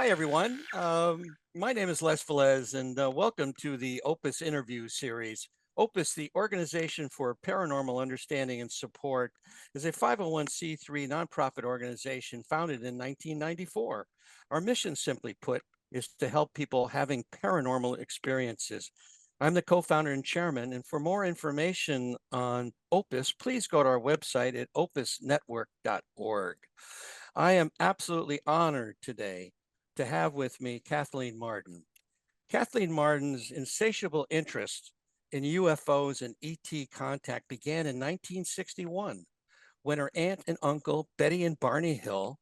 Hi, everyone. My name is Les Velez, and welcome to the Opus interview series. Opus, the Organization for Paranormal Understanding and Support, is a 501c3 nonprofit organization founded in 1994. Our mission, simply put, is to help people having paranormal experiences. I'm the co-founder and chairman, and for more information on Opus, please go to our website at opusnetwork.org. I am absolutely honored today to have with me Kathleen Marden. Kathleen Marden's insatiable interest in UFOs and ET contact began in 1961 when her aunt and uncle, Betty and Barney Hill,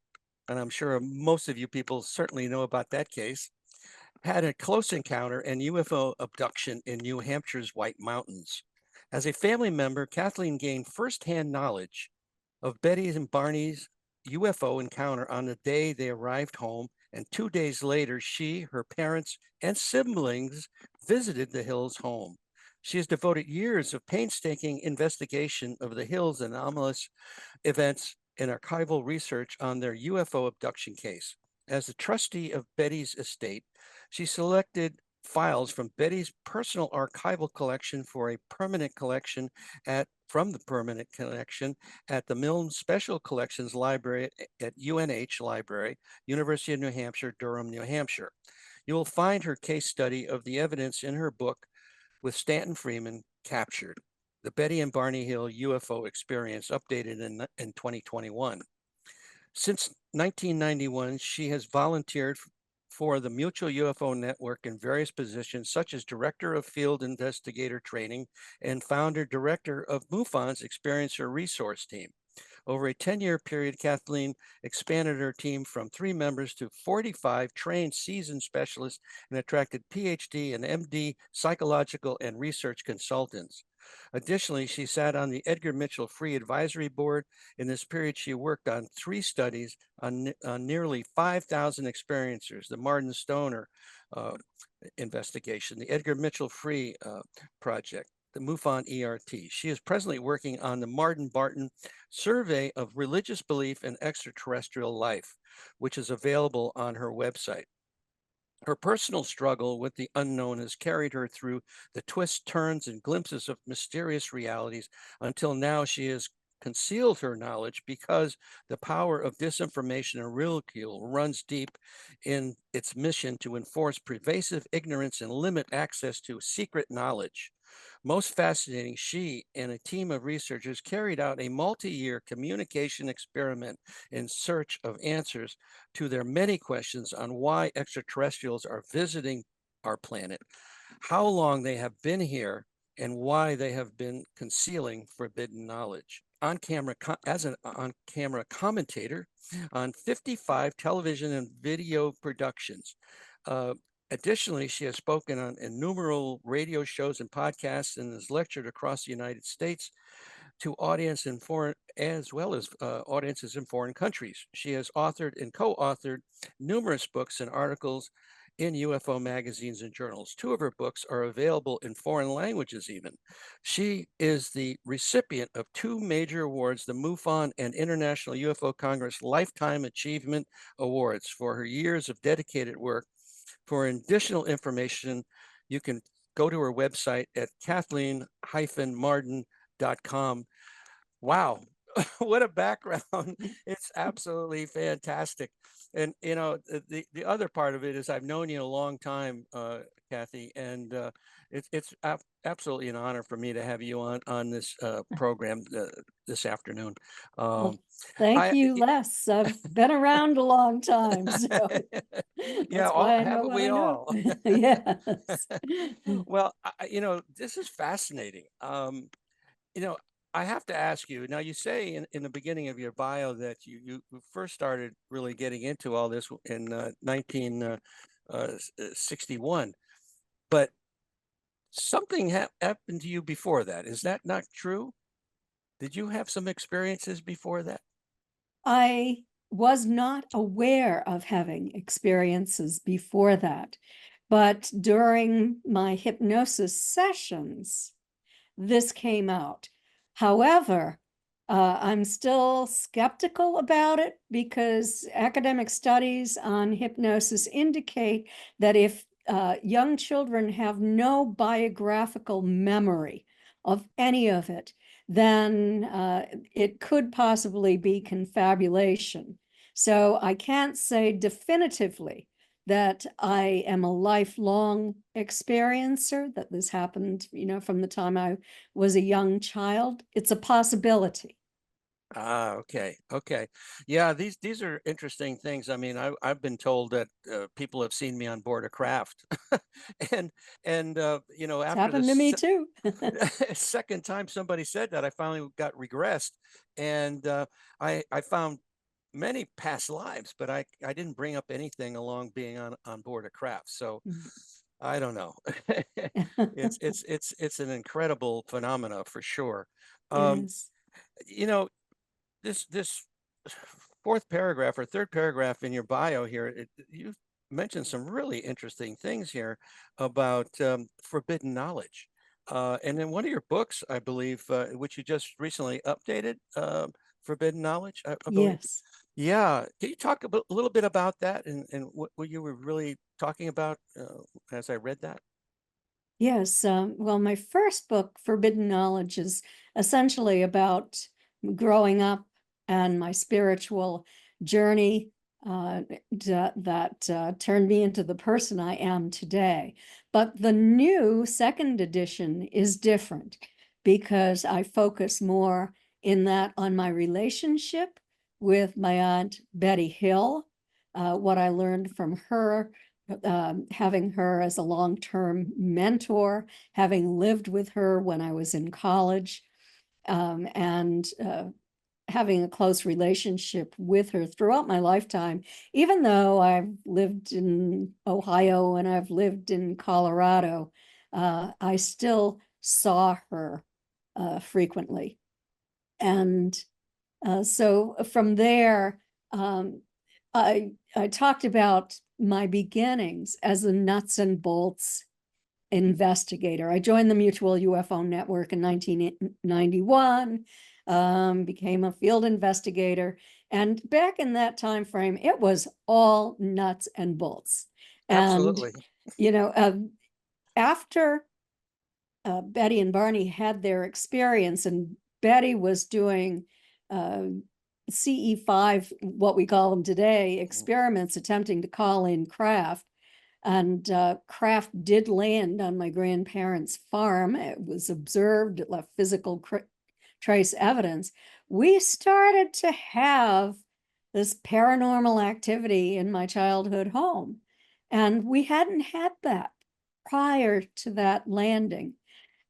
and I'm sure most of you people certainly know about that case, had a close encounter and UFO abduction in New Hampshire's White Mountains. As a family member, Kathleen gained firsthand knowledge of Betty's and Barney's UFO encounter on the day they arrived home, and 2 days later, she, her parents, and siblings visited the Hills' home. She has devoted years of painstaking investigation of the Hills' anomalous events and archival research on their UFO abduction case. As the trustee of Betty's estate, she selected files from Betty's personal archival collection for a permanent collection from the permanent collection at the Milne Special Collections Library at UNH Library, University of New Hampshire, Durham, New Hampshire. You will find her case study of the evidence in her book with Stanton Freeman, Captured, the Betty and Barney Hill UFO Experience, updated in 2021. Since 1991, she has volunteered for the Mutual UFO Network in various positions, such as Director of Field Investigator Training and Founder Director of MUFON's Experiencer Resource Team. Over a 10-year period, Kathleen expanded her team from 3 members to 45 trained seasoned specialists and attracted PhD and MD psychological and research consultants. Additionally, she sat on the Edgar Mitchell Free Advisory Board. In this period, she worked on 3 studies on nearly 5,000 experiencers, the Marden Stoner investigation, the Edgar Mitchell Free project, the MUFON ERT. She is presently working on the Marden-Barton Survey of Religious Belief in Extraterrestrial Life, which is available on her website. Her personal struggle with the unknown has carried her through the twists, turns, and glimpses of mysterious realities until now. She has concealed her knowledge because the power of disinformation and ridicule runs deep in its mission to enforce pervasive ignorance and limit access to secret knowledge. Most fascinating, she and a team of researchers carried out a multi-year communication experiment in search of answers to their many questions on why extraterrestrials are visiting our planet, how long they have been here, and why they have been concealing forbidden knowledge. As an on-camera commentator on 55 television and video productions. Additionally, she has spoken on innumerable radio shows and podcasts and has lectured across the United States to audience in foreign, as well as audiences in foreign countries. She has authored and co-authored numerous books and articles in UFO magazines and journals. 2 of her books are available in foreign languages even. She is the recipient of 2 major awards, the MUFON and International UFO Congress Lifetime Achievement Awards, for her years of dedicated work. For additional information, you can go to her website at kathleen-marden.com. Wow, what a background. It's absolutely fantastic. And, you know, the other part of it is I've known you a long time, Kathy, and it's absolutely an honor for me to have you on this program this afternoon. Well, thank I, you, Les. I've been around a long time, so yeah, that's why I know haven't what we I know. all? Yes. Well, this is fascinating. You know, I have to ask you, now you say in the beginning of your bio that you first started really getting into all this in 1961, but something happened to you before that. Is that not true? Did you have some experiences before that? I was not aware of having experiences before that, but during my hypnosis sessions, this came out. However, I'm still skeptical about it because academic studies on hypnosis indicate that if young children have no biographical memory of any of it, then it could possibly be confabulation. So I can't say definitively that I am a lifelong experiencer, that this happened, from the time I was a young child. It's a possibility. Ah, okay, okay. Yeah, these are interesting things. I mean, I've been told that people have seen me on board a craft, and It's after the happened to me too. second time somebody said that, I finally got regressed, and I found many past lives, but I didn't bring up anything along being on board a craft. So I don't know. It's an incredible phenomena for sure. It Um, is. you know, this fourth paragraph or third paragraph in your bio here, you mentioned some really interesting things here about forbidden knowledge. And in one of your books, I believe, which you just recently updated, Forbidden Knowledge, I believe. Yes. Yeah. Can you talk a little bit about that and what you were really talking about as I read that? Yes. Well, my first book, Forbidden Knowledge, is essentially about growing up and my spiritual journey that turned me into the person I am today. But the new second edition is different because I focus more in that on my relationship with my aunt Betty Hill, what I learned from her, having her as a long-term mentor, having lived with her when I was in college, and having a close relationship with her throughout my lifetime, even though I've lived in Ohio and I've lived in Colorado, I still saw her frequently. And so from there, I talked about my beginnings as a nuts and bolts investigator. I joined the Mutual UFO Network in 1991, became a field investigator. And back in that time frame, it was all nuts and bolts. And, Absolutely. you know, after Betty and Barney had their experience, and Betty was doing CE5, what we call them today, Mhm. experiments attempting to call in craft. And craft did land on my grandparents' farm. It was observed, it left physical trace evidence. We started to have this paranormal activity in my childhood home. And we hadn't had that prior to that landing.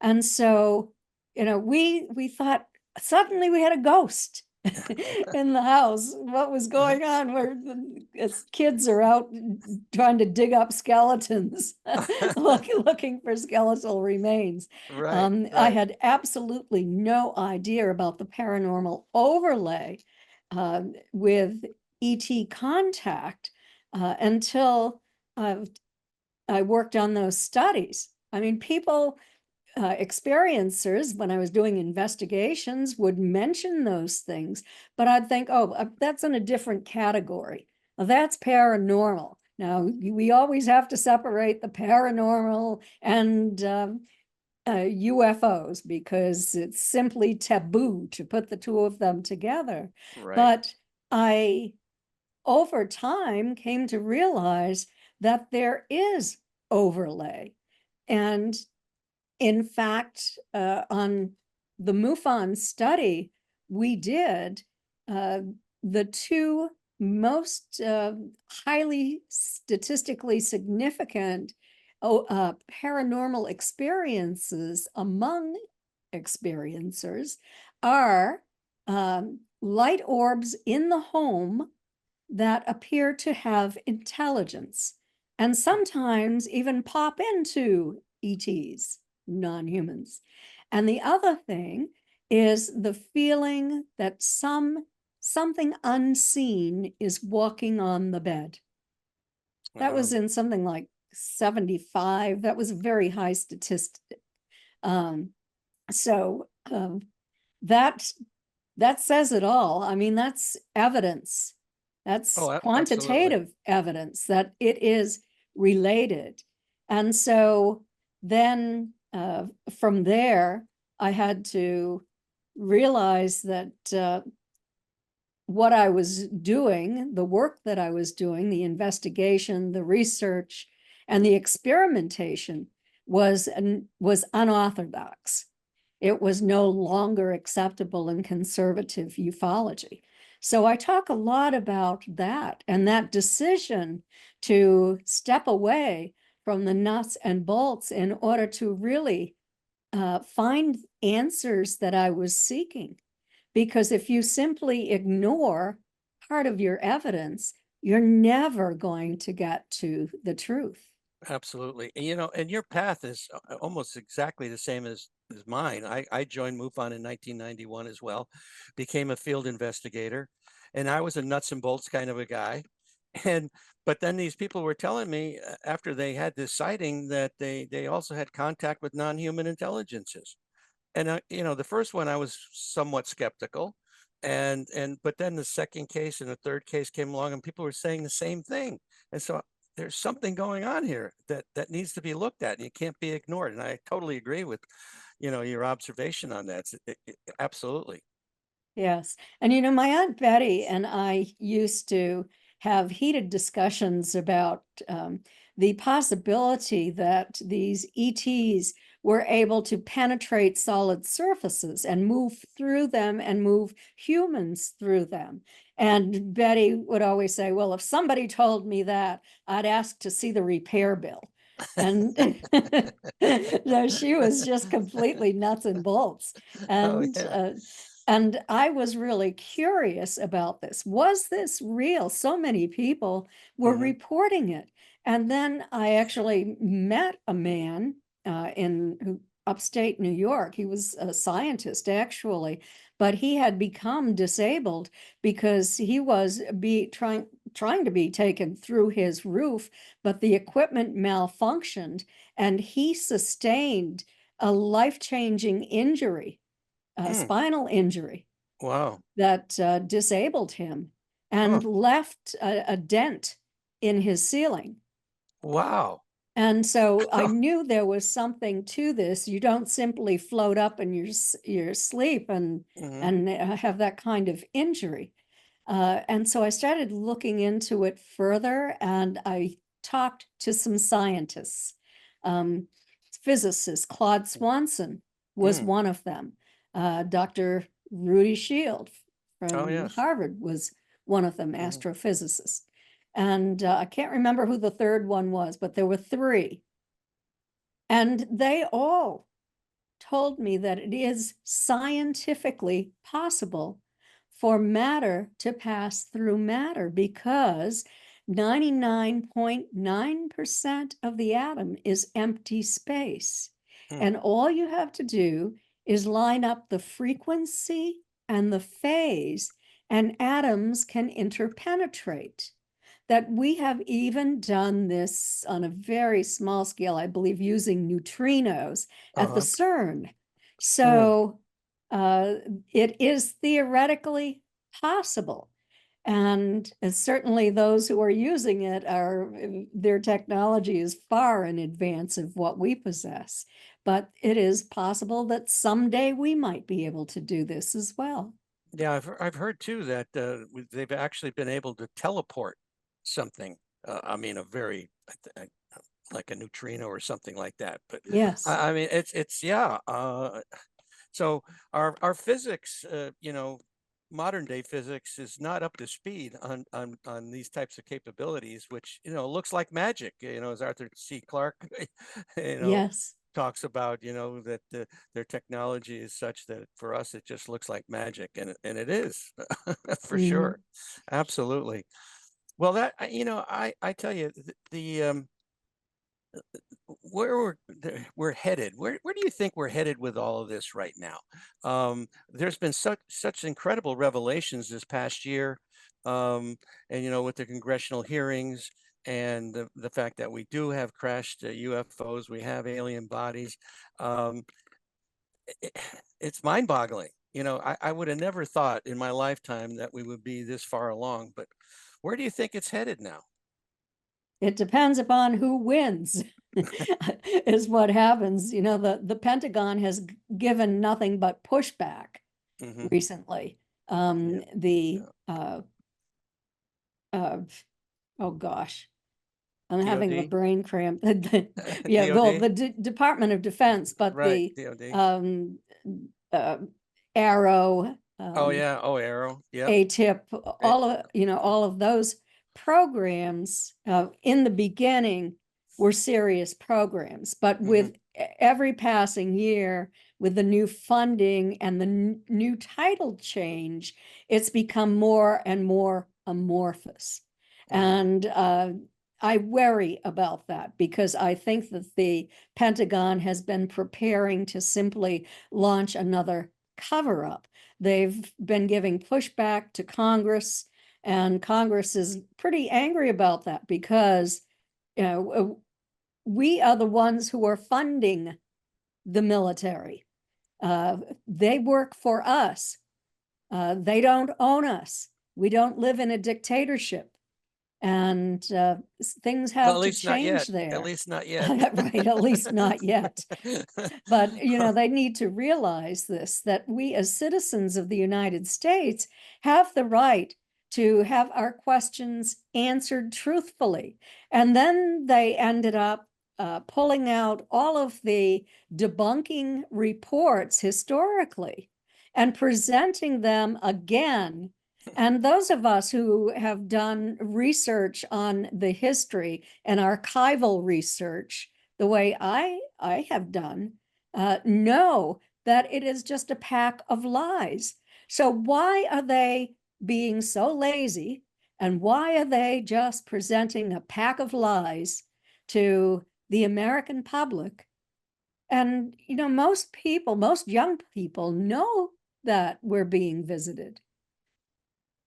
And so, we thought suddenly we had a ghost in the house. What was going on? Where as kids are out trying to dig up skeletons, looking for skeletal remains. Right, I right. had absolutely no idea about the paranormal overlay with ET contact until I worked on those studies. I mean, people, experiencers, when I was doing investigations, would mention those things, but I'd think, oh, that's in a different category. Well, that's paranormal. Now, we always have to separate the paranormal and UFOs because it's simply taboo to put the two of them together. Right. But I, over time, came to realize that there is overlay. And in fact, on the MUFON study we did, uh, the two most highly statistically significant paranormal experiences among experiencers are light orbs in the home that appear to have intelligence and sometimes even pop into ETs, non-humans. And the other thing is the feeling that something unseen is walking on the bed. That was Um, in something like 75. That was a very high statistic. Um, so that that says it all. I mean, that's evidence. That's Oh, absolutely. quantitative evidence that it is related. And so then from there, I had to realize that what I was doing, the work that I was doing, the investigation, the research, and the experimentation was unorthodox. It was no longer acceptable in conservative ufology. So I talk a lot about that and that decision to step away from the nuts and bolts in order to really find answers that I was seeking. Because if you simply ignore part of your evidence, you're never going to get to the truth. Absolutely. And your path is almost exactly the same as mine. I joined MUFON in 1991 as well, became a field investigator, and I was a nuts and bolts kind of a guy. And but then these people were telling me after they had this sighting that they also had contact with non-human intelligences. And the first one I was somewhat skeptical, and but then the second case and the third case came along, and people were saying the same thing. And so there's something going on here that needs to be looked at, and it can't be ignored. And I totally agree with, your observation on that. Absolutely. Yes. And my Aunt Betty and I used to have heated discussions about the possibility that these ETs were able to penetrate solid surfaces and move through them and move humans through them. And Betty would always say, well, if somebody told me that, I'd ask to see the repair bill. And no, she was just completely nuts and bolts. Oh And yeah. I was really curious about this. Was this real? So many people were Hmm. reporting it. And then I actually met a man in upstate New York. He was a scientist, actually, but he had become disabled because he was trying to be taken through his roof, but the equipment malfunctioned and he sustained a life-changing injury, a Mm. spinal injury Wow. that disabled him Huh. and left a dent in his ceiling. Wow. And so I knew there was something to this. You don't simply float up in your sleep and Hmm. have that kind of injury. And so I started looking into it further, and I talked to some scientists. Um, Physicist Claude Swanson was Mm. one of them. Dr. Rudy Shield Oh from yes. Harvard was one of them, Hmm. astrophysicist. And I can't remember who the third one was, but there were three. And they all told me that it is scientifically possible for matter to pass through matter because 99.9% of the atom is empty space. Mm. And all you have to do is line up the frequency and the phase, and atoms can interpenetrate. That we have even done this on a very small scale, I believe, using neutrinos at the Uh-huh. CERN. Mm. So uh, it is theoretically possible. And certainly those who are using it their technology is far in advance of what we possess. But it is possible that someday we might be able to do this as well. Yeah, I've heard too that they've actually been able to teleport something. I mean, a very like a neutrino or something like that. But Yes. I mean, it's yeah. So our physics, modern day physics is not up to speed on these types of capabilities, which looks like magic. As Arthur C. Clarke, you know, Yes. talks about, that their technology is such that for us it just looks like magic, and it is for sure, Mhm. absolutely. Well, that I tell you the where we're headed. Where do you think we're headed with all of this right now? There's been such incredible revelations this past year, and with the congressional hearings and the fact that we do have crashed UFOs, we have alien bodies. Um, it, it's mind-boggling. I would have never thought in my lifetime that we would be this far along, but where do you think it's headed now? It depends upon who wins, is what happens. The Pentagon has given nothing but pushback Hmm. recently. Yeah, The yeah. oh gosh, I'm having a DOD, brain cramp. Yeah, well, DOD, the Department of Defense, but right? the DOD. um, uh, Arrow, Oh yeah. Oh, Arrow. Yep. ATIP, Eh, all of those programs in the beginning were serious programs, but mm-hmm, with every passing year, with the new funding and the new title change, it's become more and more amorphous. mm-hmm, And I worry about that because I think that the Pentagon has been preparing to simply launch another cover up. They've been giving pushback to Congress, and Congress is pretty angry about that because we are the ones who are funding the military. They work for us. They don't own us. We don't live in a dictatorship. And things well, at have to least not change yet. At there. least not yet. Right, at least not yet. But, they need to realize this, that we as citizens of the United States have the right to have our questions answered truthfully. And then they ended up pulling out all of the debunking reports historically and presenting them again. And those of us who have done research on the history and archival research, the way I have done, know that it is just a pack of lies. So why are they being so lazy, and why are they just presenting a pack of lies to the American public? And most people, most young people know that we're being visited.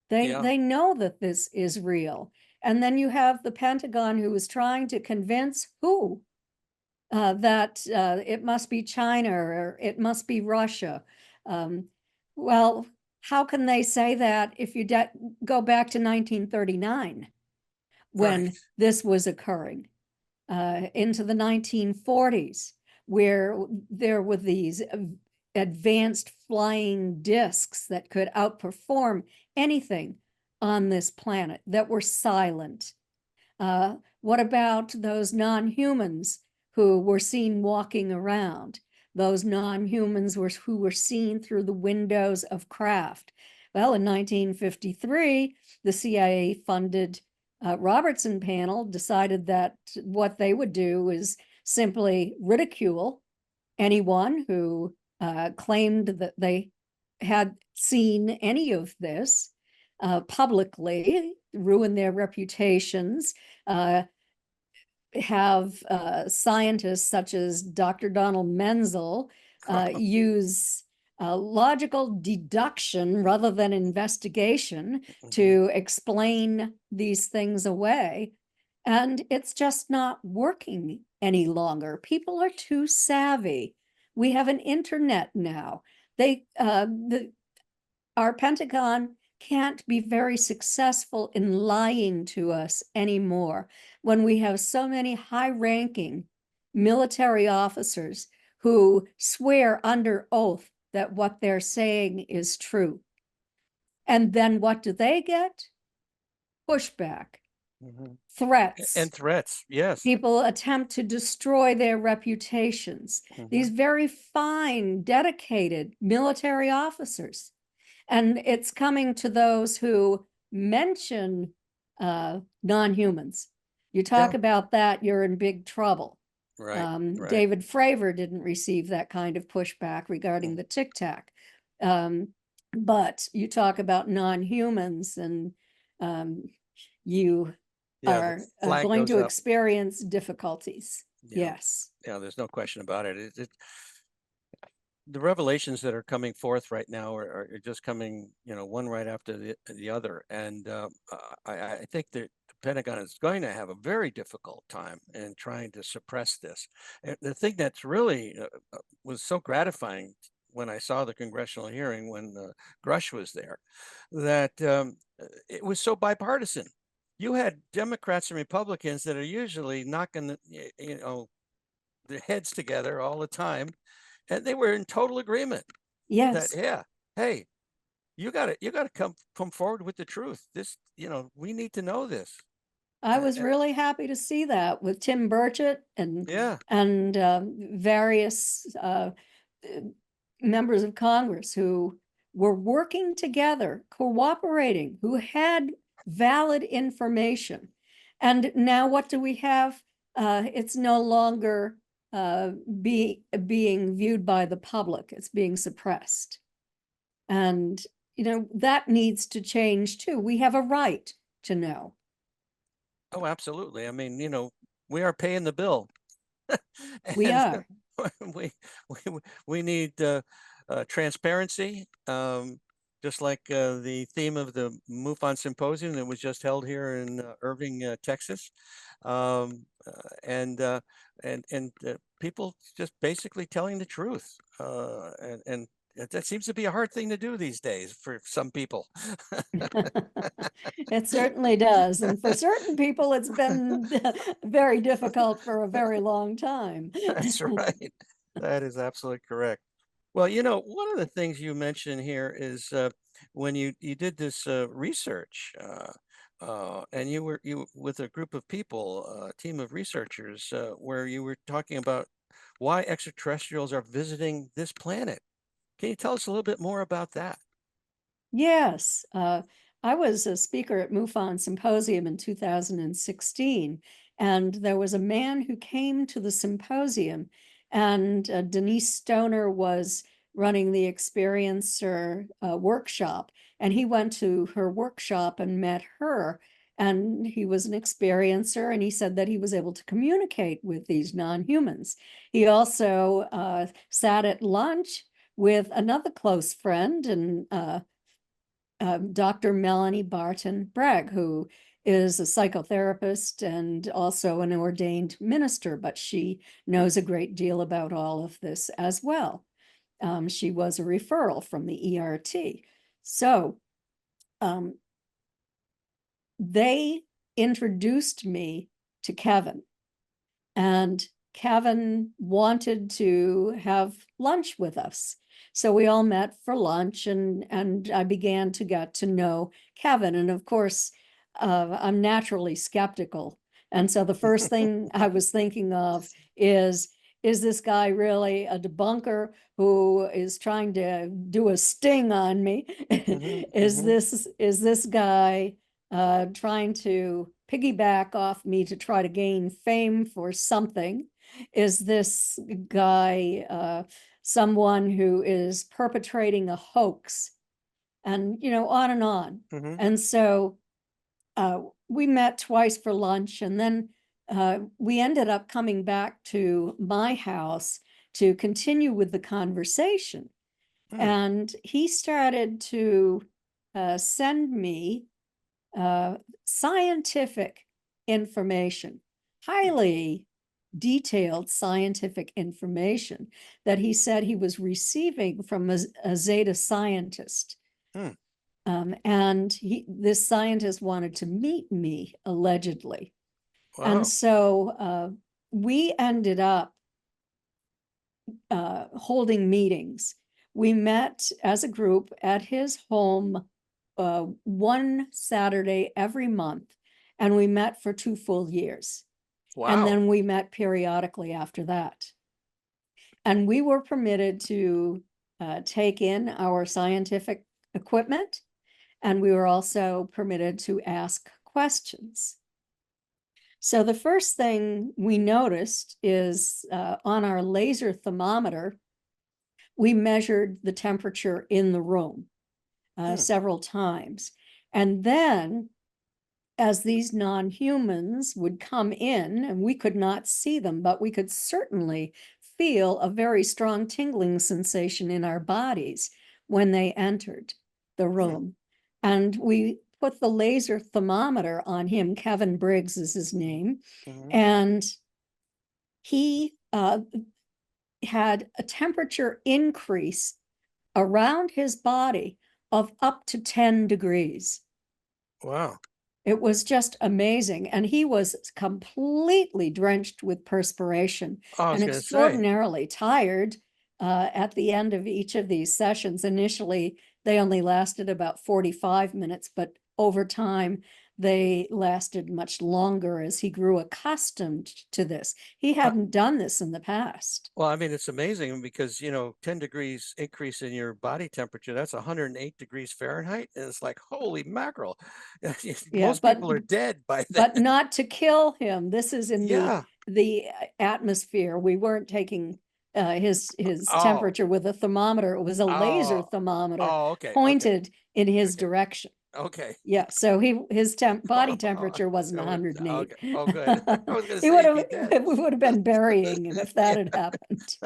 They Yeah. they know that this is real. And then you have the Pentagon who is trying to convince who that it must be China or it must be Russia. Um, well, how can they say that if you go back to 1939 Right. when this was occurring, into the 1940s, where there were these advanced flying discs that could outperform anything on this planet that were silent? What about those non-humans who were seen walking around? Those non-humans who were seen through the windows of craft. Well, in 1953, the CIA funded Robertson panel decided that what they would do is simply ridicule anyone who claimed that they had seen any of this publicly, ruin their reputations, uh, have scientists such as Dr. Donald Menzel use logical deduction rather than investigation Hmm. to explain these things away. And it's just not working any longer. People are too savvy. We have an internet now. Our Pentagon can't be very successful in lying to us anymore when we have so many high-ranking military officers who swear under oath that what they're saying is true. And then what do they get? Pushback, Hmm. threats. And threats. Yes. People attempt to destroy their reputations. Hmm. These very fine, dedicated military officers. And it's coming to those who mention non-humans. You Yeah. talk about that, you're in big trouble. Right. Right. David Fravor didn't receive that kind of pushback regarding Mm. the Tic Tac. Um, but you talk about non-humans, and um, you Yeah. The are flag going goes to up. experience difficulties. Yeah. Yes. Yeah. There's no question about it. The revelations that are coming forth right now are just coming, one right after the other. And I think that the Pentagon is going to have a very difficult time in trying to suppress this. And the thing that's really was so gratifying when I saw the congressional hearing when Grush was there, that it was so bipartisan. You had Democrats and Republicans that are usually knocking their heads together all the time, and they were in total agreement that, Yes. yeah, hey, you got to come forward with the truth. This, we need to know this. I was really happy to see that with Tim Burchett Yeah. and various members of Congress who were working together, cooperating, who had valid information. And now what do we have? It's no longer being viewed by the public. It's being suppressed. And, that needs to change too. We have a right to know. Oh, absolutely. I mean, we are paying the bill. We And are. we we need transparency, just like the theme of the MUFON symposium that was just held here in Irving, Texas, and people just basically telling the truth, and that seems to be a hard thing to do these days for some people. It certainly does. And for certain people, it's been very difficult for a very long time. That's right. That is absolutely correct. Well, one of the things you mentioned here is when you did this research, and you with a group of people, a team of researchers, where you were talking about why extraterrestrials are visiting this planet. Can you tell us a little bit more about that? Yes, I was a speaker at MUFON Symposium in 2016, and there was a man who came to the symposium, and Denise Stoner was running the experiencer workshop, and he went to her workshop and met her, and he was an experiencer, and he said that he was able to communicate with these non-humans. He also sat at lunch with another close friend and Dr. Melanie Barton Bragg, who is a psychotherapist and also an ordained minister, but she knows a great deal about all of this as well. She was a referral from the ERT. So they introduced me to Kevin, and Kevin wanted to have lunch with us. So we all met for lunch, and I began to get to know Kevin. And of course, I'm naturally skeptical. And so the first thing I was thinking of is this guy really a debunker who is trying to do a sting on me? Is this guy trying to piggyback off me to try to gain fame for something? Is this guy someone who is perpetrating a hoax? And, on and on. And so we met twice for lunch, and then we ended up coming back to my house to continue with the conversation. And he started to send me scientific information, highly detailed scientific information that he said he was receiving from a Zeta scientist. And this scientist wanted to meet me, allegedly. Wow. And so we ended up holding meetings. We met as a group at his home one Saturday every month, and we met for 2 full years. Wow. And then we met periodically after that. And we were permitted to take in our scientific equipment, and we were also permitted to ask questions. So the first thing we noticed is on our laser thermometer, we measured the temperature in the room several times. And then as these non-humans would come in, and we could not see them, but we could certainly feel a very strong tingling sensation in our bodies when they entered the room. And we put the laser thermometer on him. Kevin Briggs is his name. And he had a temperature increase around his body of up to 10 degrees. Wow. It was just amazing. And he was completely drenched with perspiration I was and going to say, extraordinarily tired at the end of each of these sessions. Initially, they only lasted about 45 minutes, but over time, they lasted much longer as he grew accustomed to this. He uh, hadn't done this in the past. well, I mean, it's amazing because, 10 degrees increase in your body temperature, that's 108 degrees Fahrenheit. And it's like, holy mackerel. Yeah, Most people are dead by then. but not to kill him. This is in Yeah. the atmosphere. We weren't taking his Oh, temperature with a thermometer. It was a laser oh, thermometer oh, okay. Okay. pointed in his Okay. direction. Okay. Yeah, so his body Oh, temperature wasn't 108. okay. Oh, good. I was going to He say would he'd have be dead. we would have been burying him if that Yeah. had happened.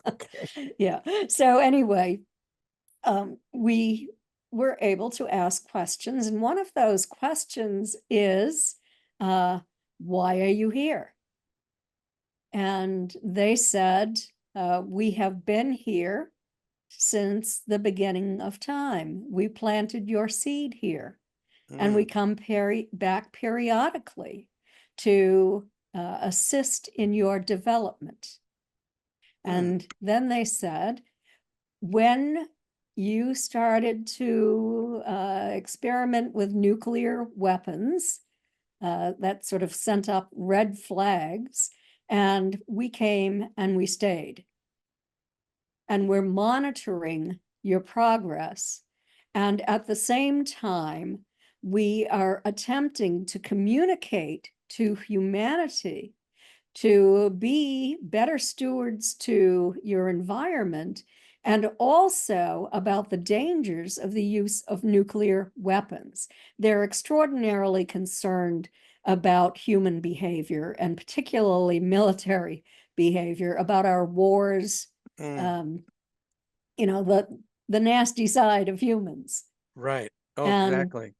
Okay. Yeah. So anyway, we were able to ask questions, and one of those questions is, why are you here? And they said, we have been here since the beginning of time. We planted your seed here, and we come back periodically to assist in your development. And then they said, when you started to experiment with nuclear weapons, that sort of sent up red flags, and we came and we stayed. And we're monitoring your progress. And at the same time, we are attempting to communicate to humanity to be better stewards to your environment, and also about the dangers of the use of nuclear weapons. They're extraordinarily concerned about human behavior, and particularly military behavior, about our wars, the nasty side of humans. Right. Oh, And exactly.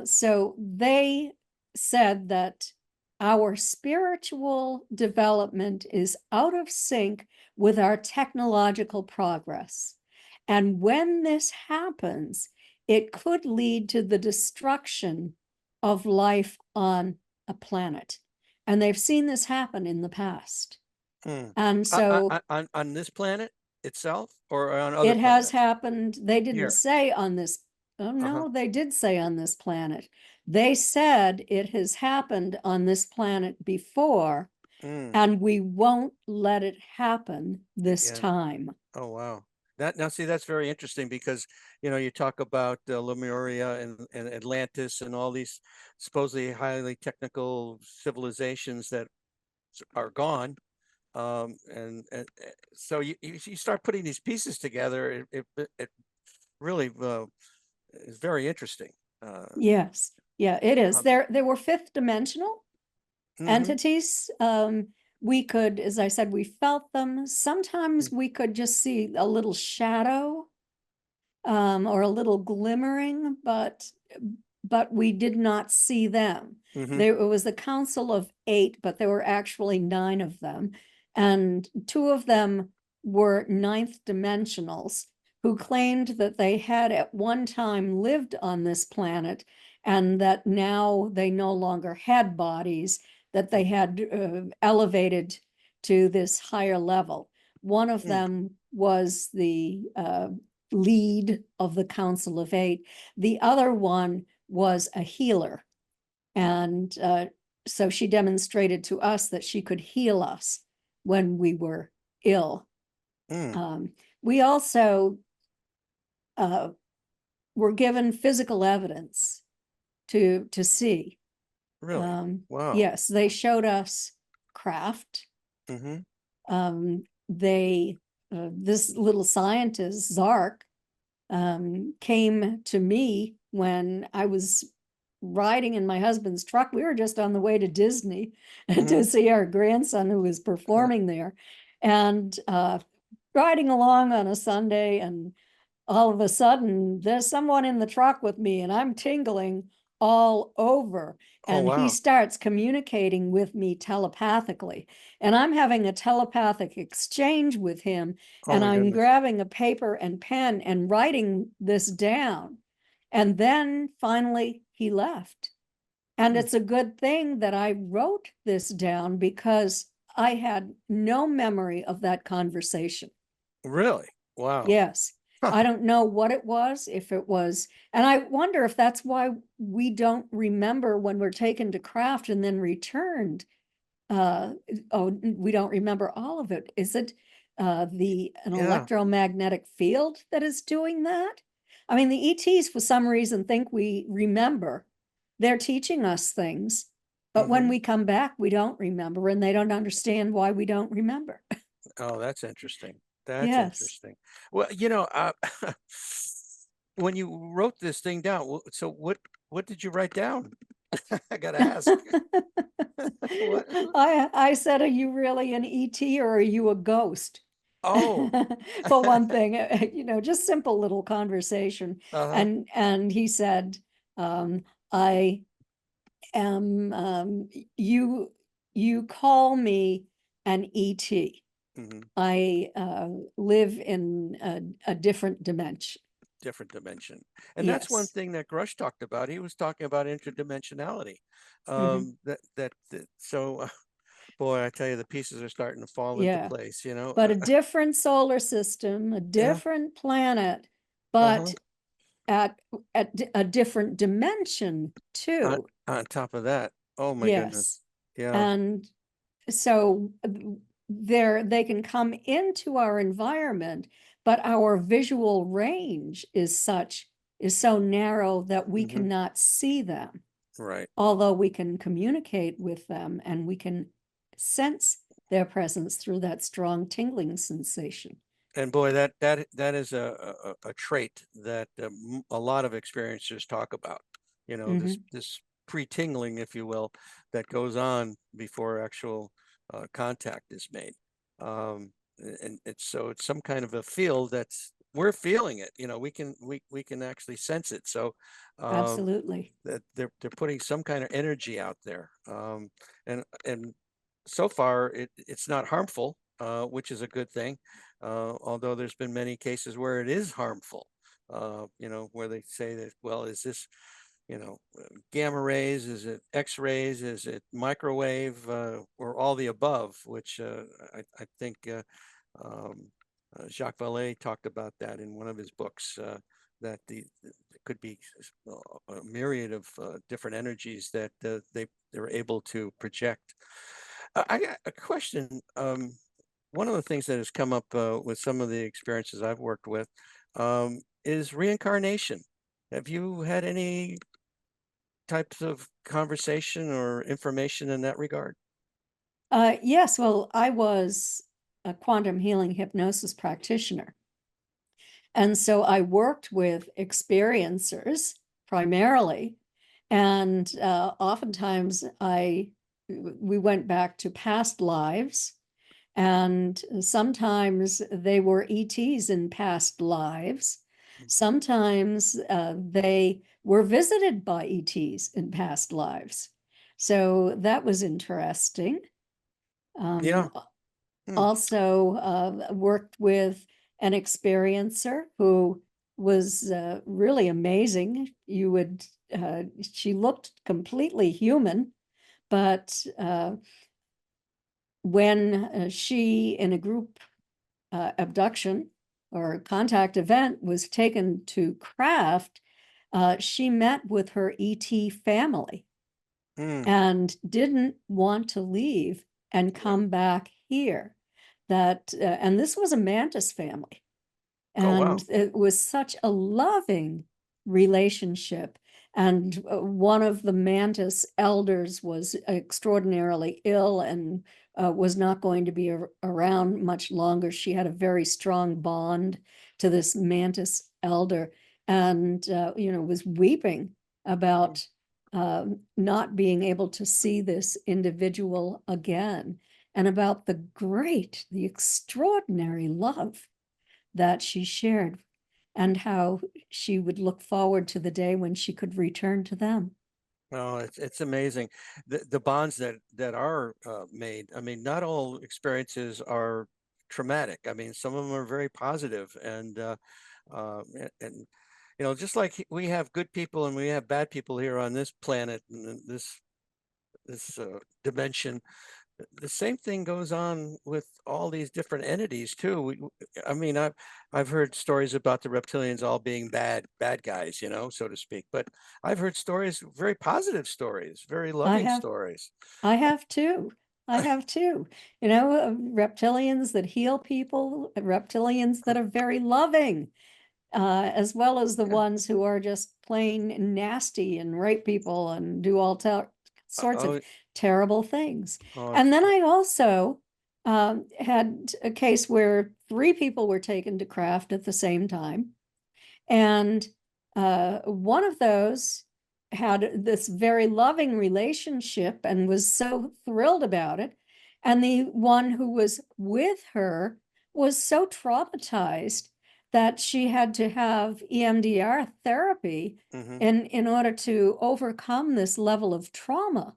so they said that our spiritual development is out of sync with our technological progress. And when this happens, it could lead to the destruction of life on a planet. And they've seen this happen in the past. And so On this planet itself or on other it has planets? happened. They didn't Here. say on this. Oh, Uh-huh. no, they did say on this planet. They said it has happened on this planet before, Mm, and we won't let it happen this again. time. Oh, wow. That now see that's very interesting because you talk about Lemuria and Atlantis and all these supposedly highly technical civilizations that are gone. And so you start putting these pieces together, it really is very interesting. Yes. Yeah, it is. Um, There were fifth dimensional mhm, entities. We could, as I said, we felt them. Sometimes we could just see a little shadow or a little glimmering, but we did not see them. mhm, There it was the Council of 8, but there were actually 9 of them, and 2 of them were ninth dimensionals who claimed that they had at one time lived on this planet, and that now they no longer had bodies, that they had elevated to this higher level. One of mm, them was the lead of the Council of 8. The other one was a healer. And so she demonstrated to us that she could heal us when we were ill. mm, We also were given physical evidence to see. really? Wow. Yes, they showed us craft. Mhm, This little scientist, Zark, came to me when I was riding in my husband's truck. We were just on the way to Disney to mhm, see our grandson who was performing there, and riding along on a Sunday, and all of a sudden there's someone in the truck with me, and I'm tingling all over. Oh, And he wow. starts communicating with me telepathically. And I'm having a telepathic exchange with him. Oh, And my I'm goodness. grabbing a paper and pen and writing this down. And then finally he left. And Hmm. it's a good thing that I wrote this down because I had no memory of that conversation. Really? Wow. Yes. I don't know what it was, if it was, and I wonder if that's why we don't remember when we're taken to craft and then returned. We don't remember all of it. Is it an Yeah. electromagnetic field that is doing that? I mean, the ETs for some reason think we remember. They're teaching us things, but when Hmm. we come back, we don't remember, and they don't understand why we don't remember. Oh, that's interesting. That's Yes. interesting. Well, when you wrote this thing down, so what did you write down? I gotta ask. What? I said, are you really an ET or are you a ghost? Oh. For one thing, just simple little conversation. Uh-huh. And he said, I am, you call me an ET. Hmm. I live in a different dimension. Different dimension. And that's one Yes. thing that Grush talked about. He was talking about interdimensionality. Hmm. So boy, I tell you, the pieces are starting to fall into Yeah. place, But a different solar system, a yeah. different planet, Uh-huh. but at a different dimension On, too. on top of that, oh my goodness. Yes. Yeah. And so they can come into our environment, but our visual range is so narrow that we Hmm. cannot see them, Right. although we can communicate with them and we can sense their presence through that strong tingling sensation. And boy, that is a trait that a lot of experiencers talk about. This Hmm. this pre-tingling, if you will, that goes on before actual contact is made. Um, and it's some kind of a field that's we're feeling it. We can actually sense it. So um, Absolutely. that they're putting some kind of energy out there. And so far it's not harmful, which is a good thing. Although there's been many cases where it is harmful, where they say that, well, is this, gamma rays, is it X-rays, is it microwave, or all the above, which I think um, Jacques Vallée talked about that in one of his books, that there could be a myriad of different energies that they're able to project. I got a question. One of the things that has come up with some of the experiences I've worked with is reincarnation. Have you had any types of conversation or information in that regard? Yes, well, I was a quantum healing hypnosis practitioner. And so I worked with experiencers primarily. And oftentimes we went back to past lives. And sometimes they were ETs in past lives. Sometimes they were visited by ETs in past lives. So that was interesting. Yeah. Um, Hmm. Also worked with an experiencer who was really amazing. She looked completely human, but when she, in a group abduction or contact event, was taken to craft, she met with her ET family Hmm. and didn't want to leave and Yeah. come back here. And this was a Mantis family. Oh, wow. And it was such a loving relationship. And one of the Mantis elders was extraordinarily ill and was not going to be around much longer. She had a very strong bond to this Mantis elder and, was weeping about not being able to see this individual again and about the extraordinary love that she shared and how she would look forward to the day when she could return to them. Oh, it's amazing the bonds that are made. I mean, not all experiences are traumatic. I mean, some of them are very positive, and just like we have good people and we have bad people here on this planet and this dimension. The same thing goes on with all these different entities too. I mean, I've heard stories about the reptilians all being bad guys, so to speak. But I've heard stories, very positive stories, very I loving have, stories. I have too. I have too. Reptilians that heal people, reptilians that are very loving, as well as the Yeah. ones who are just plain nasty and rape people and do all sorts of Oh, terrible things. oh, And then I also had a case where 3 people were taken to craft at the same time. And one of those had this very loving relationship and was so thrilled about it. And the one who was with her was so traumatized that she had to have EMDR therapy hmm in order to overcome this level of trauma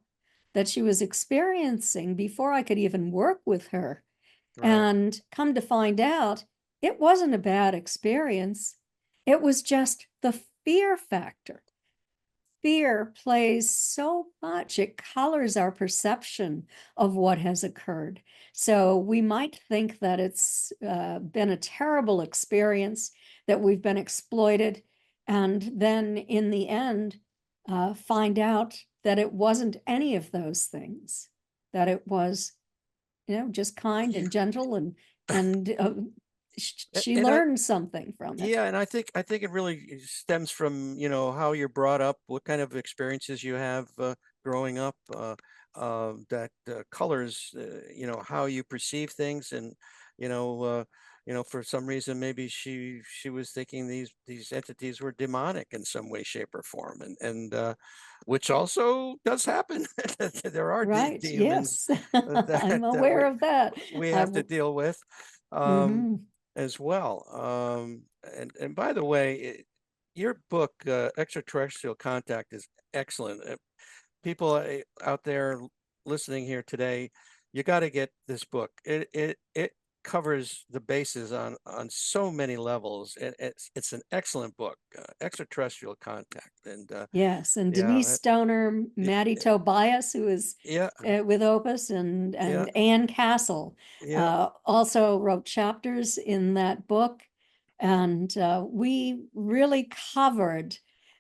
that she was experiencing before I could even work with her. right. And come to find out, it wasn't a bad experience. It was just the fear factor. Fear plays so much, it colors our perception of what has occurred. So we might think that it's been a terrible experience, that we've been exploited, and then in the end, find out that it wasn't any of those things, that it was just kind Yeah, and gentle, and she and I learned something from it. yeah, and I think it really stems from how you're brought up, what kind of experiences you have growing up, that colors how you perceive things, and you know uh, for some reason maybe she was thinking these entities were demonic in some way, shape, or form, and which also does happen. There are Right, demons yes. that I'm aware of that. we I have to will. deal with. Um, Mhm. as well. And by the way, your book, Extraterrestrial Contact, is excellent. People out there listening here today, you got to get this book. It covers the bases on so many levels. It's an excellent book, Extraterrestrial Contact, and Yes, and Denise yeah, Stoner, it, Maddie Tobias, who is yeah, with Opus, and yeah, Ann Castle yeah. also wrote chapters in that book, and we really covered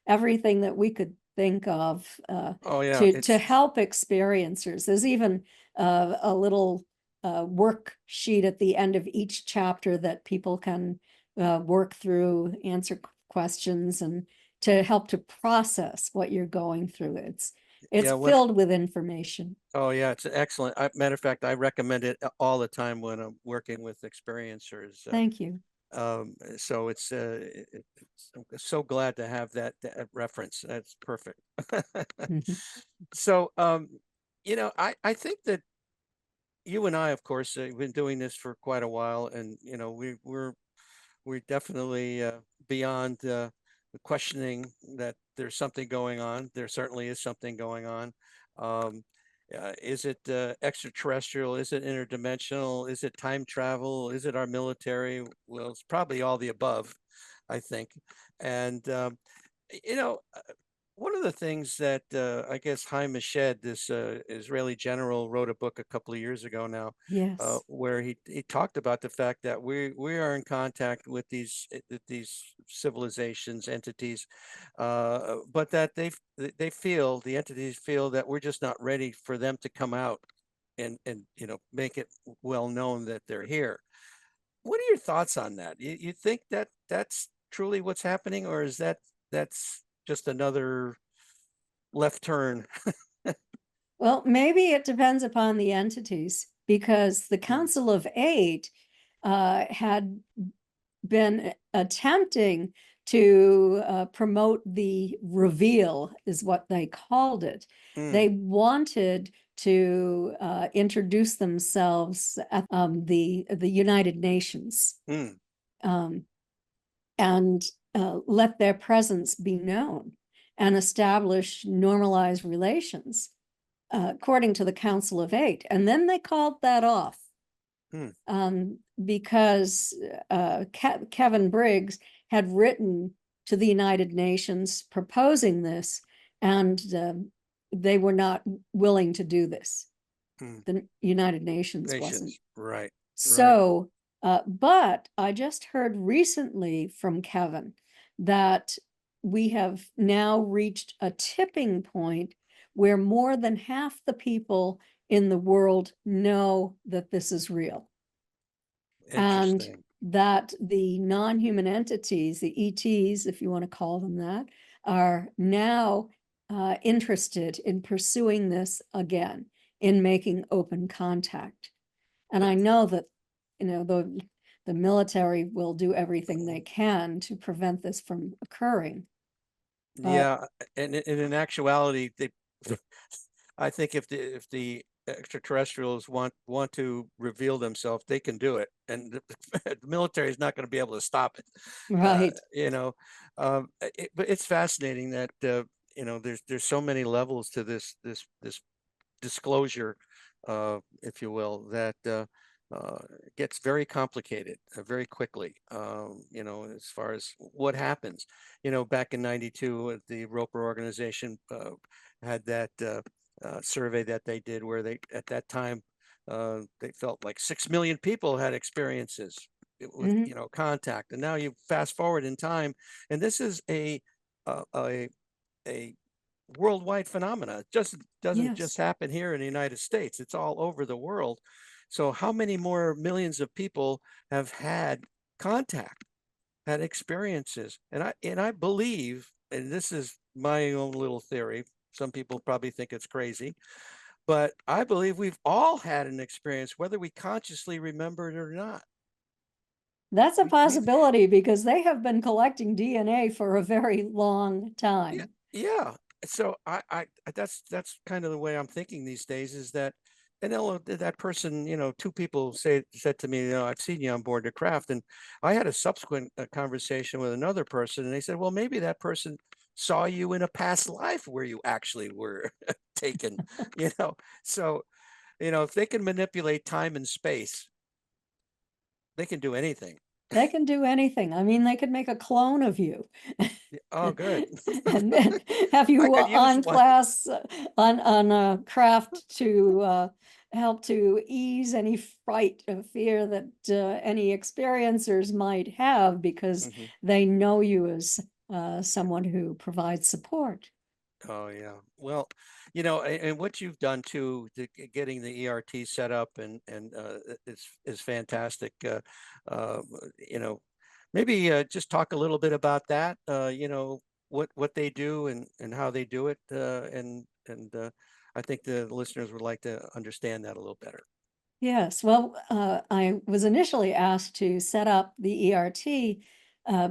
everything that we could think of Oh yeah, to it's help experiencers. There's even a little worksheet at the end of each chapter that people can work through, answer questions, and to help to process what you're going through. It's yeah. When filled with information. Oh yeah, it's excellent. Matter of fact, I recommend it all the time when I'm working with experiencers. Thank you. So I'm so glad to have that reference. That's perfect. Mhm. So I think that you and I, of course, have been doing this for quite a while, and we're definitely beyond the questioning that there's something going on. There certainly is something going on. Um, is it extraterrestrial? Is it interdimensional? Is it time travel? Is it our military? Well, it's probably all the above, I think. And you know, one of the things that I guess Haim Eshed, this Israeli general, wrote a book a couple of years ago now, Yes. where he talked about the fact that we are in contact with these civilizations, entities, but that they feel, the entities feel, that we're just not ready for them to come out and make it well known that they're here. What are your thoughts on that? You think that that's truly what's happening, or is that's just another left turn? Well, maybe it depends upon the entities, because the Mm, Council of Eight had been attempting to promote the reveal, is what they called it. mm, They wanted to introduce themselves at the United Nations, um, and let their presence be known. and establish normalized relations, according to the Council of Eight. And then they called that off. Because Kevin Briggs had written to the United Nations proposing this, and they were not willing to do this. The United Nations wasn't. Right. So, but I just heard recently from Kevin that we have now reached a tipping point where more than half the people in the world know that this is real. And that the non-human entities, the ETs, if you want to call them that, are now interested in pursuing this again, in making open contact. And I know that, the military will do everything they can to prevent this from occurring. Yeah, and in actuality, I think if the extraterrestrials want to reveal themselves, they can do it, and the military is not going to be able to stop it. Right. But it's fascinating that there's so many levels to this disclosure, if you will, that gets very complicated very quickly. As far as what happens, back in '92, the Roper organization had that survey that they did, where they, at that time, they felt like 6 million people had experiences with contact, and now you fast forward in time, and this is a worldwide phenomena. It just doesn't just happen here in the United States. It's all over the world. So how many more millions of people have had contact, had experiences? And I believe, and this is my own little theory, some people probably think it's crazy, but I believe we've all had an experience, whether we consciously remember it or not. That's a possibility, because they have been collecting DNA for a very long time. Yeah. So that's kind of the way I'm thinking these days, is that, and that person, two people said to me, I've seen you on board the craft. And I had a subsequent conversation with another person, and they said, well, maybe that person saw you in a past life where you actually were taken, So, if they can manipulate time and space, they can do anything. They can do anything. I mean, they could make a clone of you. Oh, good. And then have you on class on a craft to help to ease any fright or fear that any experiencers might have, because they know you as someone who provides support. Oh yeah. Well, and what you've done too, getting the ERT set up, and is fantastic. Uh, Maybe just talk a little bit about that. What they do, and how they do it, and I think the listeners would like to understand that a little better. Yes, well, I was initially asked to set up the ERT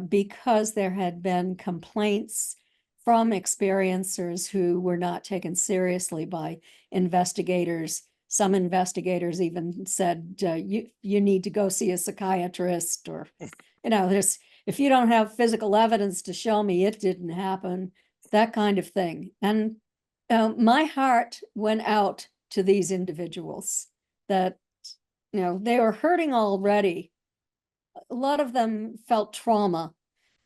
because there had been complaints from experiencers who were not taken seriously by investigators. Some investigators even said, you need to go see a psychiatrist, or, if you don't have physical evidence to show me it didn't happen, that kind of thing. And my heart went out to these individuals that, they were hurting already. A lot of them felt trauma,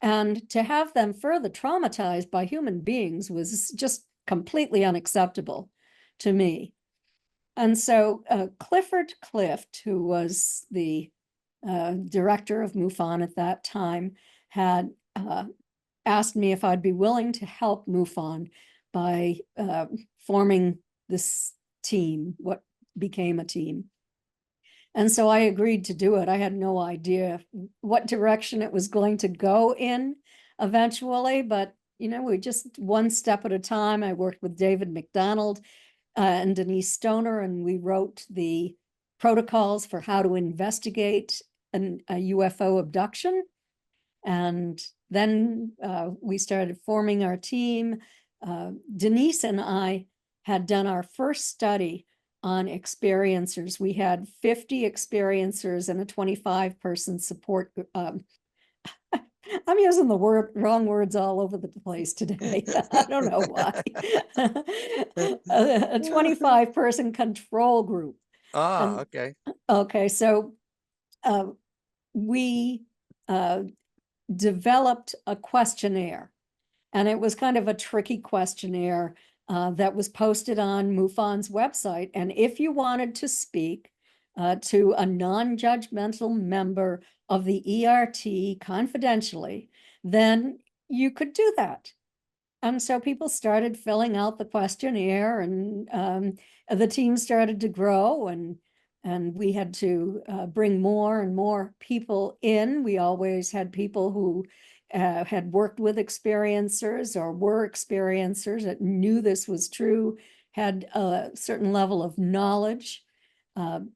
and to have them further traumatized by human beings was just completely unacceptable to me. And so Clifford Clift, who was the director of MUFON at that time, had asked me if I'd be willing to help MUFON by forming this team, what became a team. And so I agreed to do it. I had no idea what direction it was going to go in eventually, but we just one step at a time. I worked with David McDonald and Denise Stoner, and we wrote the protocols for how to investigate a UFO abduction. And then we started forming our team. Denise and I had done our first study on experiencers. We had 50 experiencers and a 25-person support I'm using the wrong words all over the place today. I don't know why. A 25-person control group. Ah, And okay. okay, so we developed a questionnaire, and it was kind of a tricky questionnaire that was posted on MUFON's website. And if you wanted to speak to a non-judgmental member of the ERT confidentially, then you could do that. And so people started filling out the questionnaire, and the team started to grow, and we had to bring more and more people in. We always had people who had worked with experiencers or were experiencers that knew this was true, had a certain level of knowledge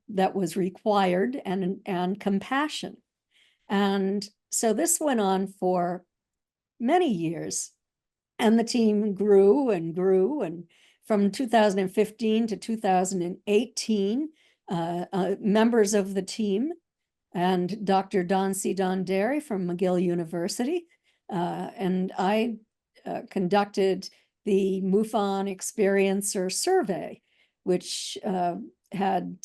that was required, and compassion. And so this went on for many years, and the team grew and grew. And from 2015 to 2018, members of the team and Dr. Don C. Don Derry from McGill University and I conducted the MUFON Experiencer Survey, which had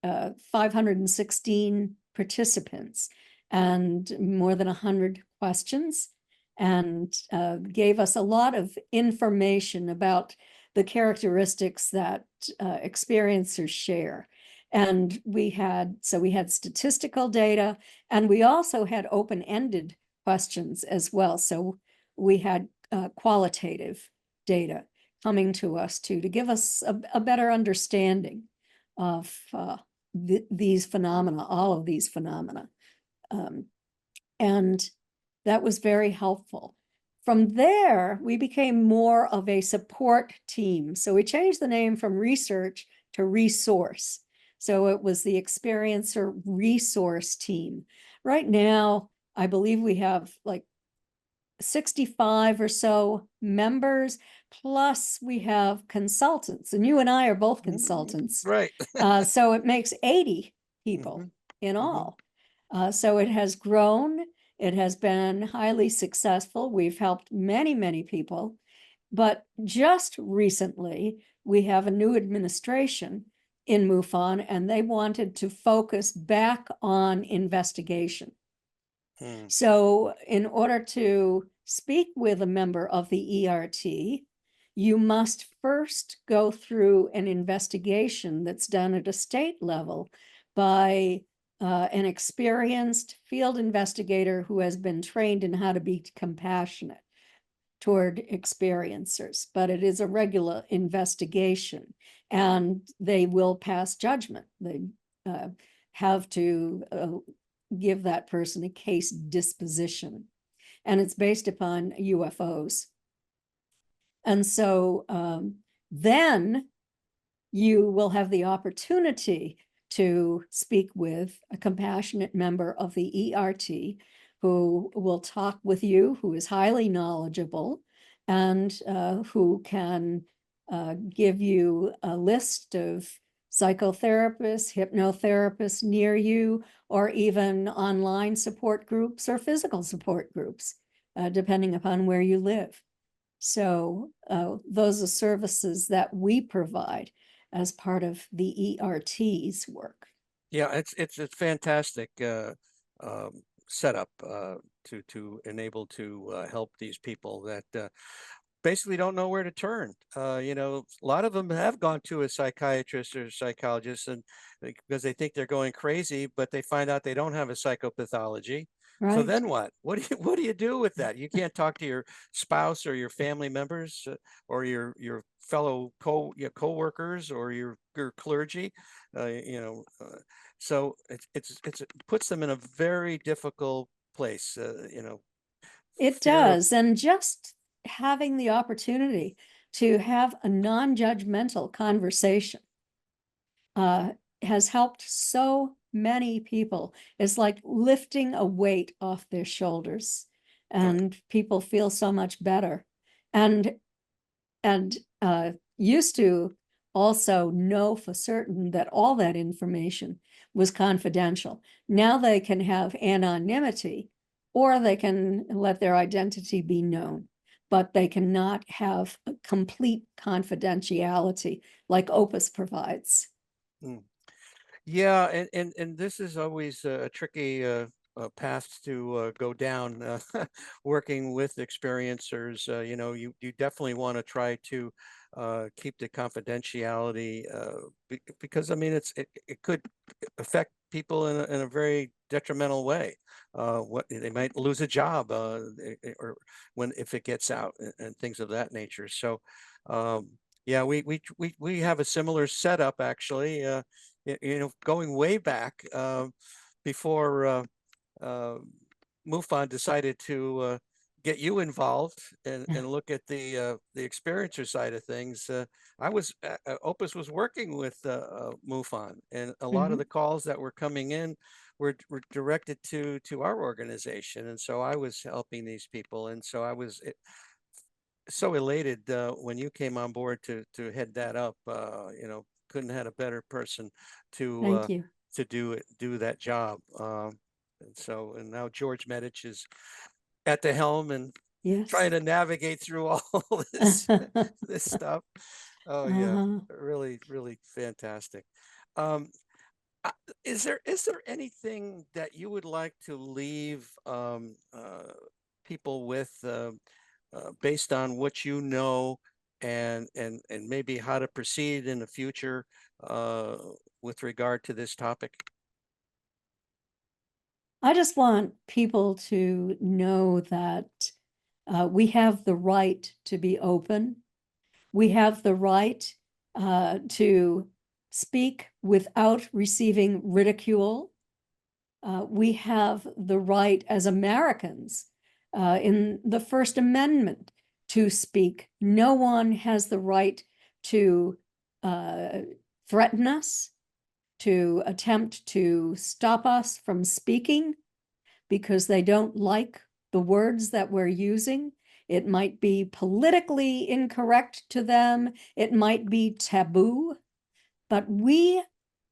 516 participants and more than 100 questions, and gave us a lot of information about the characteristics that experiencers share. And we had statistical data, and we also had open-ended questions as well. So we had qualitative data coming to us too, to give us a better understanding of these phenomena, all of these phenomena. And that was very helpful. From there, we became more of a support team. So we changed the name from research to resource. So it was the Experiencer Resource Team. Right now, I believe we have like 65 or so members, plus we have consultants, and you and I are both consultants. Right. So it makes 80 people in all. So it has grown. It has been highly successful. We've helped many, many people. But just recently, we have a new administration in MUFON, and they wanted to focus back on investigation. So in order to speak with a member of the ERT, you must first go through an investigation that's done at a state level by an experienced field investigator who has been trained in how to be compassionate toward experiencers. But it is a regular investigation, and they will pass judgment. They have to give that person a case disposition, and it's based upon UFOs. And so then you will have the opportunity to speak with a compassionate member of the ERT who will talk with you, who is highly knowledgeable, and who can give you a list of psychotherapists, hypnotherapists near you, or even online support groups or physical support groups, depending upon where you live. So those are services that we provide as part of the ERT's work. Yeah, it's a fantastic setup to enable to help these people that basically don't know where to turn. You know, a lot of them have gone to a psychiatrist or psychologist, and because they think they're going crazy, but they find out they don't have a psychopathology. Right. So then what? What do you do with that? You can't talk to your spouse or your family members or your fellow co-workers or your clergy. You know, so it puts them in a very difficult place. You know, it does, and just having the opportunity to have a non-judgmental conversation has helped so many people. It's like lifting a weight off their shoulders, and people feel so much better. And used to also know for certain that all that information was confidential. Now they can have anonymity, or they can let their identity be known, but they cannot have a complete confidentiality like Opus provides. Mm. Yeah, and this is always a tricky path to go down. Working with experiencers, you definitely want to try to keep the confidentiality because I mean it could affect people in a very detrimental way. What they might lose a job or when if it gets out and things of that nature. So yeah, we have a similar setup actually. Going way back before uh, MUFON decided to get you involved and look at the experiencer side of things. Opus was working with MUFON, and a lot of Mhm. the calls that were coming in were directed to our organization, and so I was helping these people, and so I was so elated when you came on board to head that up. Couldn't have had a better person to Thank you. do that job. And now George Medich is at the helm and trying Yes. to navigate through all this stuff. Oh yeah, Uh-huh. really, really fantastic. Um, uh, is there anything that you would like to leave people with based on what you know and maybe how to proceed in the future uh, with regard to this topic? I just want people to know that we have the right to be open. We have the right to speak without receiving ridicule. We have the right as Americans in the First Amendment to speak. No one has the right to threaten us, to attempt to stop us from speaking because they don't like the words that we're using. It might be politically incorrect to them. It might be taboo. But we,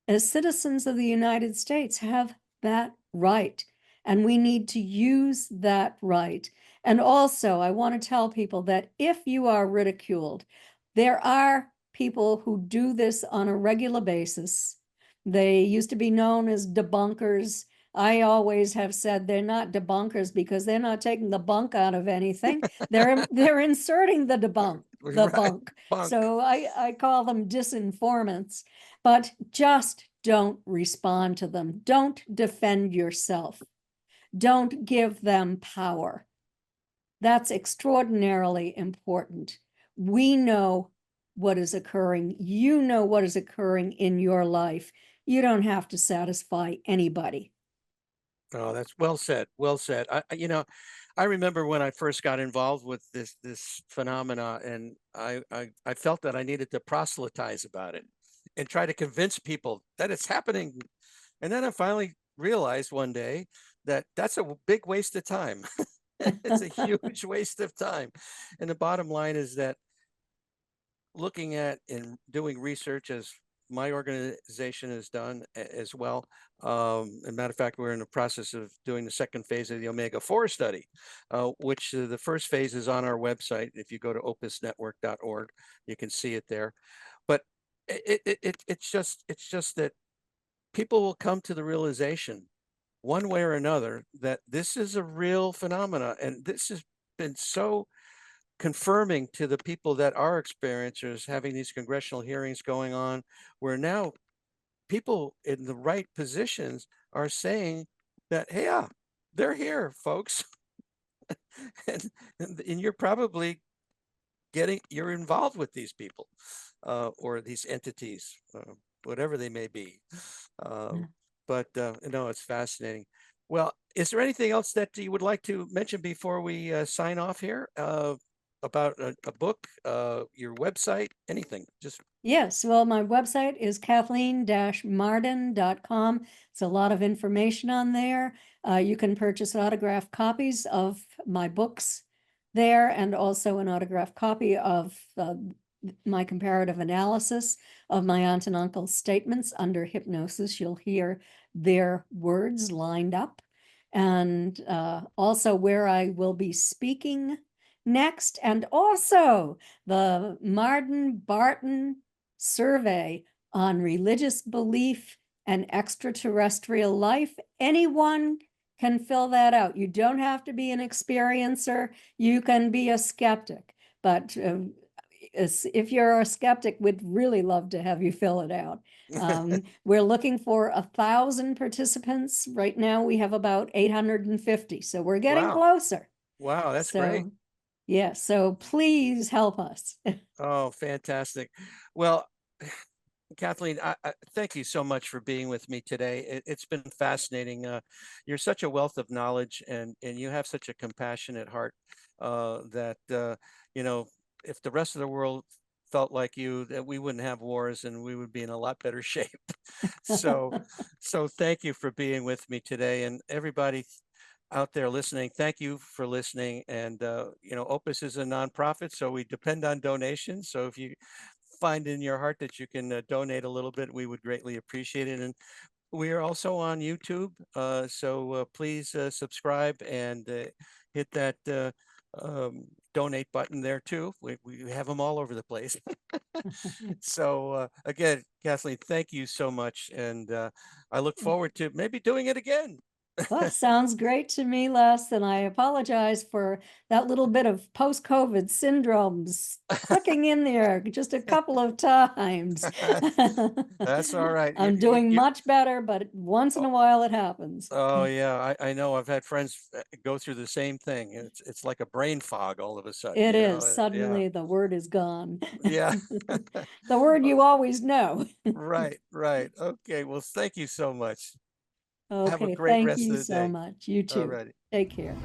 as citizens of the United States, have that right. And we need to use that right. And also, I want to tell people that if you are ridiculed, there are people who do this on a regular basis. They used to be known as debunkers. I always have said they're not debunkers because they're not taking the bunk out of anything. They're inserting the Right, bunk. bunk. So I call them disinformants, but just don't respond to them. Don't defend yourself. Don't give them power. That's extraordinarily important. We know what is occurring. You know what is occurring in your life. You don't have to satisfy anybody. Oh, that's well said. Well said. I remember when I first got involved with this phenomena, and I felt that I needed to proselytize about it and try to convince people that it's happening. And then I finally realized one day that that's a big waste of time. It's a huge waste of time. And the bottom line is that looking at and doing research as my organization has done as well. As a matter of fact, we're in the process of doing the second phase of the Omega-4 study, which the first phase is on our website. If you go to opusnetwork.org, you can see it there. But it's just that people will come to the realization one way or another that this is a real phenomena, and this has been so confirming to the people that are experiencers having these congressional hearings going on, where now people in the right positions are saying that, hey, yeah, they're here, folks. And you're probably you're involved with these people or these entities, whatever they may be. Uh, but it's fascinating. Well, is there anything else that you would like to mention before we sign off here about a book, your website, anything? Just Yes, well, my website is kathleen-marden.com. It's a lot of information on there. You can purchase autographed copies of my books there and also an autographed copy of my comparative analysis of my aunt and uncle's statements under hypnosis. You'll hear their words lined up. and also where I will be speaking next, and also the Marden-Barton survey on religious belief and extraterrestrial life. Anyone can fill that out. You don't have to be an experiencer. You can be a skeptic, but if you're a skeptic, we'd really love to have you fill it out. We're looking for 1,000 participants. Right now we have about 850, so we're getting Wow. closer. Wow, that's great. So, yeah, so please help us. Oh, fantastic. Well, Kathleen, I thank you so much for being with me today. It's been fascinating. You're such a wealth of knowledge, and you have such a compassionate heart that you know, if the rest of the world felt like you, that we wouldn't have wars and we would be in a lot better shape. So, so thank you for being with me today, and everybody out there listening, thank you for listening. And you know, Opus is a nonprofit, so we depend on donations. So if you find in your heart that you can donate a little bit, we would greatly appreciate it. And we are also on YouTube, so please subscribe and hit that donate button there too. We have them all over the place. So again, Kathleen, thank you so much, and I look forward to maybe doing it again. Well, sounds great to me, Les, and I apologize for that little bit of post-COVID syndromes clicking in there just a couple of times. That's all right. I'm doing much better, but once in a while it happens. Oh yeah, I know. I've had friends go through the same thing. It's like a brain fog all of a sudden, It you is. know. Yeah, Suddenly the word is gone. yeah. The word you always know. Right, right. Okay. Well, thank you so much. Have a Okay, great thank rest you of the so day. much. You All too. righty. Take care.